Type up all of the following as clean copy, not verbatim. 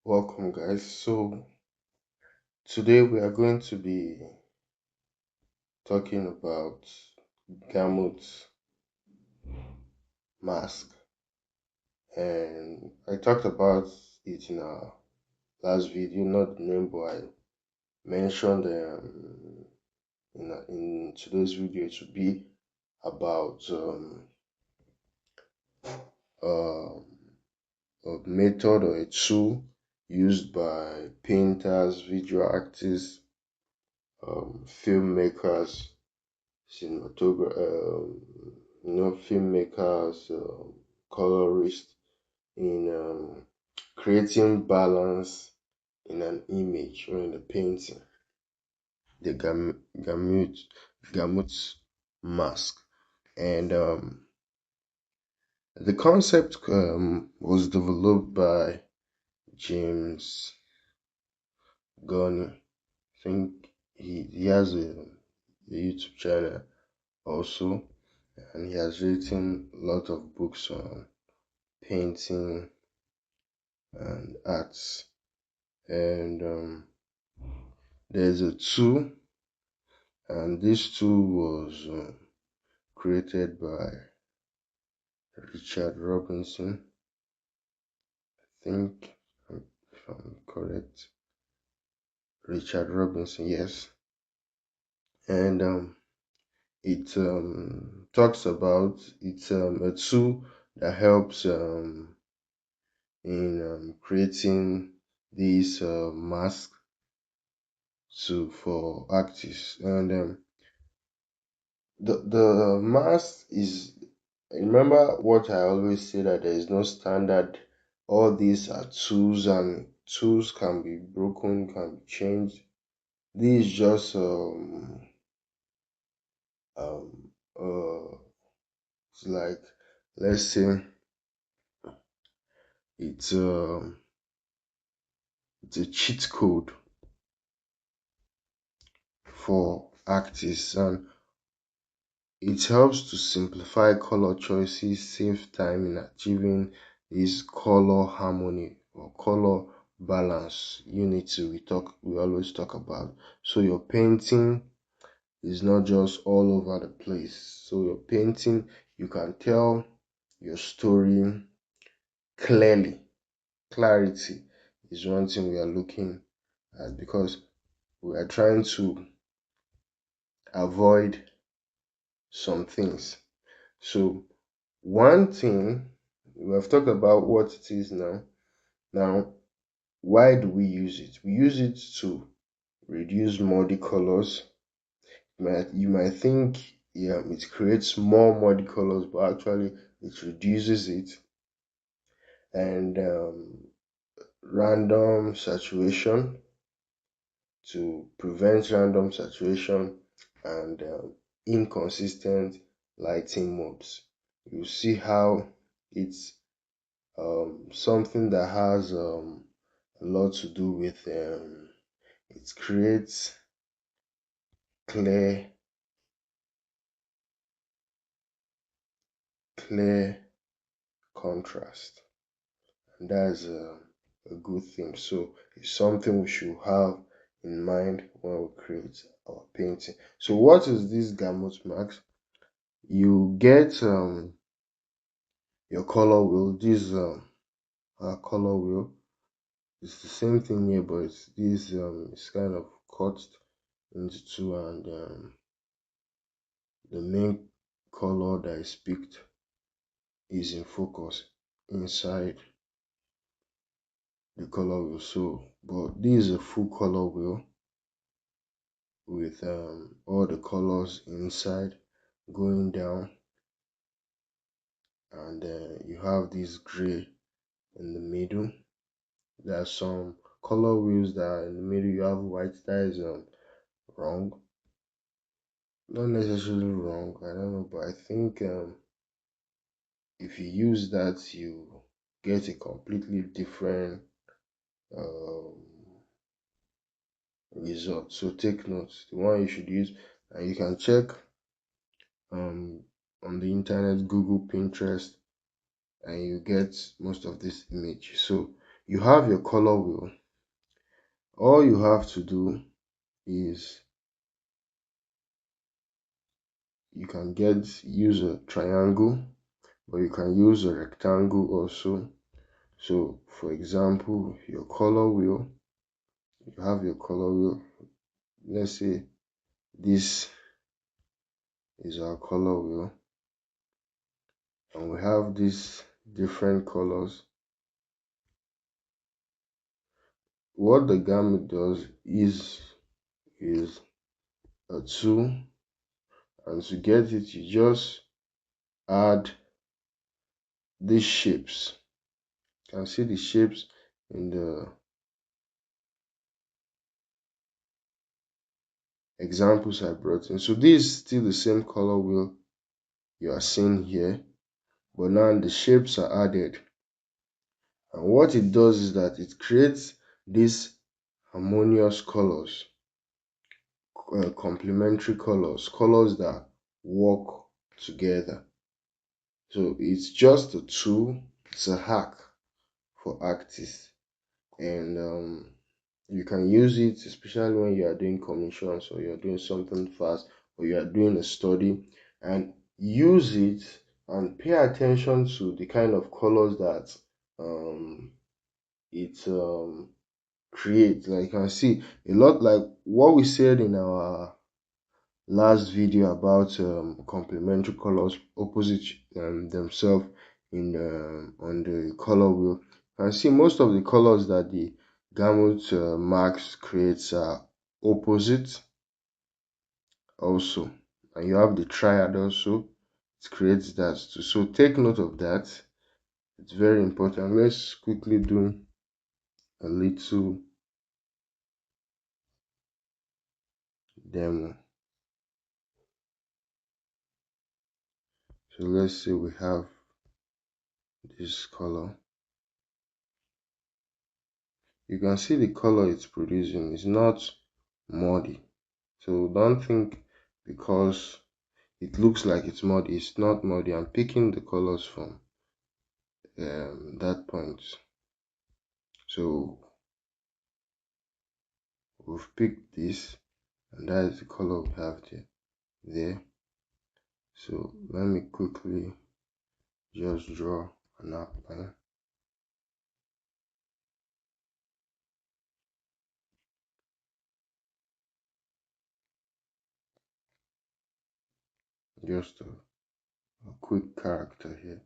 Welcome, guys. So, today we are going to be talking about Gamut Mask, and I talked about it in our last video, not the name, but I mentioned in today's video to be about um, a method or a tool used by painters, visual artists, filmmakers, cinematographer, filmmakers, colorists in creating balance in an image or in a painting. The Gamut Mask, and the concept was developed by James Gunn. I think he has a YouTube channel also, and he has written a lot of books on painting and arts. And there's a tool, and this tool was created by Richard Robinson. I think, if I'm correct, Richard Robinson, yes. And it talks about it's a tool that helps in creating these masks for artists. And the mask is, remember what I always say, that there is no standard. All these are tools, and tools can be broken, can be changed. This is just um it's like, let's say it's it's a cheat code for artists, and it helps to simplify color choices, save time in achieving this color harmony or color balance unity we always talk about. So your painting is not just all over the place. So your painting, you can tell your story clearly. Clarity is one thing we are looking at, because we are trying to avoid some things. So one thing, we have talked about what it is now. Now, why do we use it? We use it to reduce muddy colors. You might think, yeah, it creates more muddy colors, but actually it reduces it. And random saturation, to prevent random saturation, and inconsistent lighting modes. You see how it's something that has a lot to do with it creates clear clear contrast, and that's a good thing. So it's something we should have in mind when we create our painting. So what is this Gamut Mask? You get your color wheel. This our color wheel. It's the same thing here, but it's kind of cut into two, and the main color that is picked is in focus inside the color wheel. So, but this is a full color wheel with all the colors inside going down, and you have this gray in the middle. There are some color wheels that are in the middle you have white. That is wrong. Not necessarily wrong, I don't know, but I think if you use that, you get a completely different um, result. So take notes. The one you should use, and you can check um, on the internet, Google, Pinterest, and you get most of this image. So you have your color wheel. All you have to do is you can use a triangle, or you can use a rectangle also. So for example, your color wheel, you have your color wheel. Let's say this is our color wheel, and we have these different colors. What the gamut does is a tool, and to get it, you just add these shapes. You can see the shapes in the examples I brought in. So this is still the same color wheel you are seeing here, but now the shapes are added. And what it does is that it creates these harmonious colors, complementary colors, colors that work together. So it's just a tool, it's a hack for artists, and you can use it especially when you are doing commissions, or you're doing something fast, or you are doing a study, and use it and pay attention to the kind of colors that it creates. Like you can see a lot, like what we said in our last video about complementary colors opposite themselves in on the color wheel. You can see most of the colors that the Gamut Mask creates are opposite also, and you have the triad also, it creates that too. So take note of that, it's very important. Let's quickly do a little demo. So let's say we have this color. You can see the color it's producing is not muddy. So don't think because it looks like it's muddy, it's not muddy. I'm picking the colors from that point. So we've picked this, and that is the color we have there. So let me quickly just draw an outline. Just a quick character here.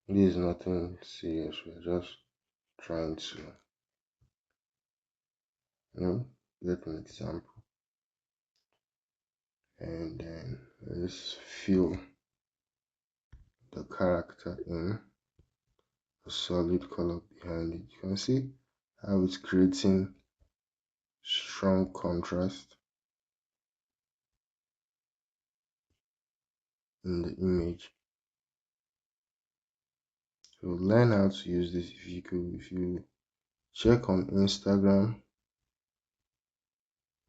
This is nothing serious. We're just trying to, get an example, and then let's fill the character in a solid color behind it. You can see how it's creating strong contrast in the image. So learn how to use this. If you check on Instagram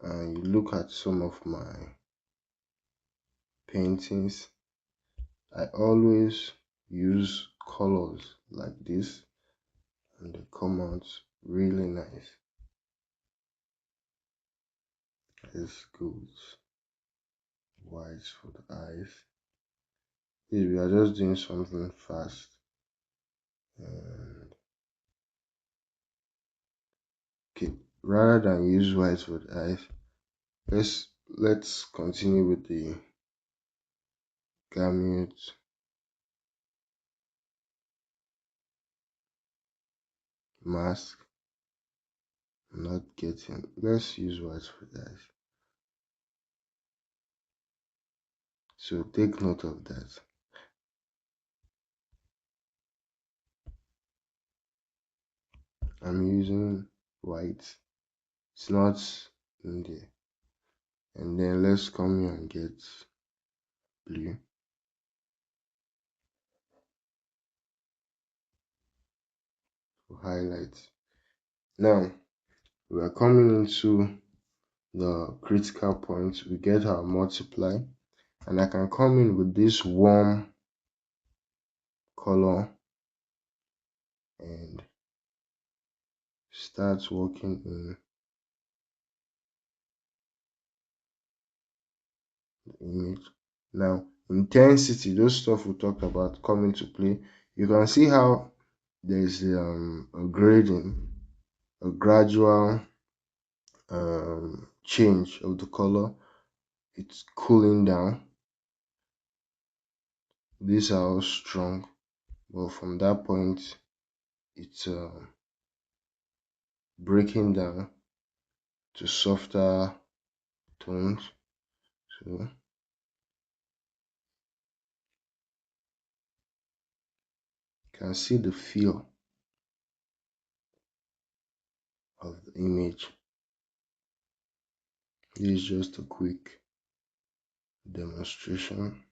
and you look at some of my paintings, I always use colors like this, and they come out really nice. It's good. White for the eyes. If we are just doing something fast, and okay, rather than use white for the eyes, let's continue with the Gamut Mask. I'm not getting. Let's use white for the eyes. So take note of that. I'm using white. It's not in there. And then let's come here and get blue. For highlights. Now we are coming into the critical point. We get our multiply, and I can come in with this warm color and start working in the image. Now intensity, those stuff we talked about come into play. You can see how there's a grading, a gradual change of the color. It's cooling down. These are all strong, but from that point it's breaking down to softer tones. So you can see the feel of the image. This is just a quick demonstration,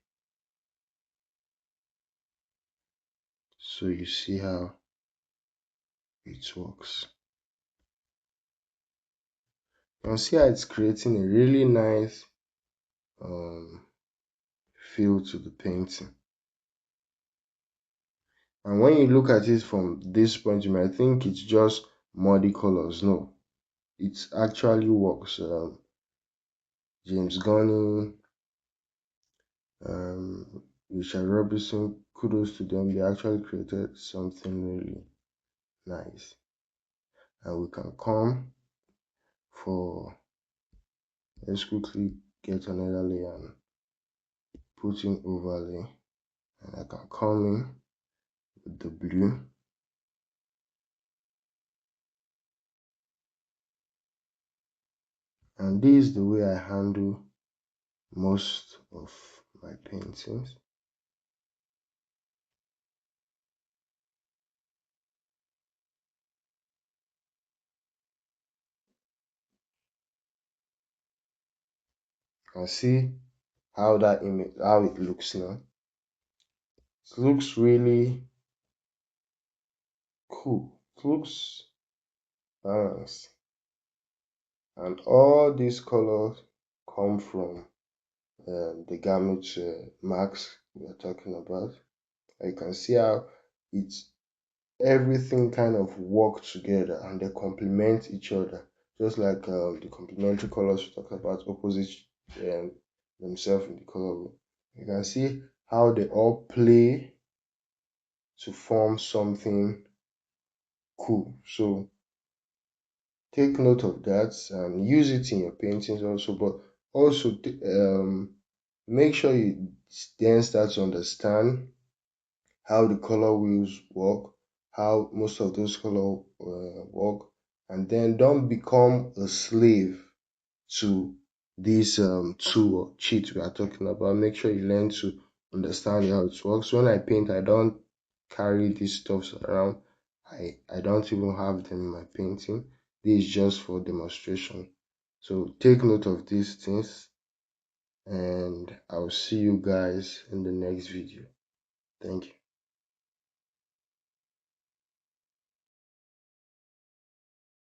so you see how it works. You can see how it's creating a really nice feel to the painting. And when you look at it from this point, you might think it's just muddy colors. No, it actually works. James Gunn, Richard Robinson, kudos to them. They actually created something really nice. And we can come for, let's quickly get another layer and put in overlay. And I can come in with the blue. And this is the way I handle most of my paintings. You can see how that image, how it looks now. It looks really cool. It looks balanced. And all these colors come from the Gamut Mask we are talking about. You can see how it's everything kind of work together and they complement each other, just like the complementary colors we talk about, opposite themselves in the color wheel. You can see how they all play to form something cool. So take note of that and use it in your paintings also, but also make sure you then start to understand how the color wheels work, how most of those color work, and then don't become a slave to this tool or cheat we are talking about. Make sure you learn to understand how it works. When I paint, I don't carry these stuffs around. I don't even have them in my painting. This is just for demonstration. So take note of these things, and I'll see you guys in the next video. Thank you.